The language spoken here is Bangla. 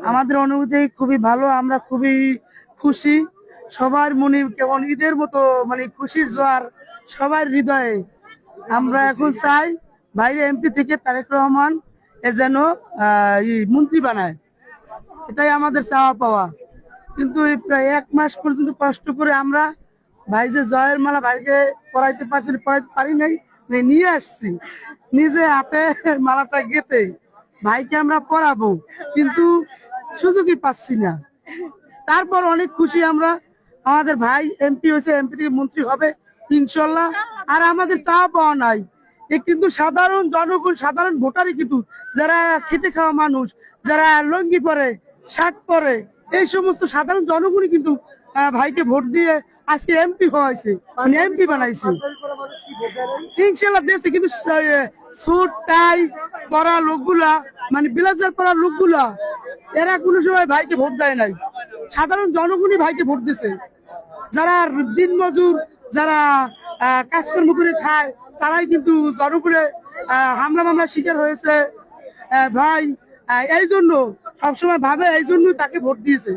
আমাদের অনুভূতি খুবই ভালো, আমরা খুবই খুশি। সবার মনে কেমন ঈদের মতো মানে খুশির জোয়ার সবার হৃদয়ে। আমরা এখন চাই বাইরে এমপি থেকে তারেক রহমান এ যেন মন্ত্রী বানায়, এটাই আমাদের চাওয়া পাওয়া। কিন্তু এই প্রায় 1 মাস পর্যন্ত কষ্ট করে আমরা ভাই যে জয়ের মালা ভাইকে পরাইতে পারি নাই, নিয়ে আসছি নিজে হাতে মালাটা গেতে ভাইকে আমরা পরাবো, কিন্তু সুযোগই পাচ্ছি না। তারপর অনেক খুশি আমরা, আমাদের ভাই এমপি হয়েছে, এমপি থেকে মন্ত্রী হবে ইনশাল্লাহ। আর আমাদের চাওয়া পাওয়া নাই, এ কিন্তু সাধারণ জনগণ, সাধারণ ভোটারই কিন্তু, যারা খেটে খাওয়া মানুষ, যারা লঙ্গি পরে, শার্ট পরে, এই সমস্ত সাধারণ জনগণই কিন্তু ভাইকে ভোট দিয়ে আজকে এমপি হয়েছে, মানে এমপি বানাইছে ইনশাল্লাহ দেশে। কিন্তু স্যুট টাই পরা লোকগুলা, মানে ব্লেজার পরা লোকগুলা, এরা কোনো সময় ভাইকে ভোট দেয় নাই। সাধারণ জনগণই ভাইকে ভোট দিছে। যারা দিন মজুর, যারা কাজকর্ম করে খায়, তারাই কিন্তু জনগণে হামলা মামলা শিকার হয়েছে। ভাই এই জন্য সবসময় ভাবে, এই জন্য তাকে ভোট দিয়েছে।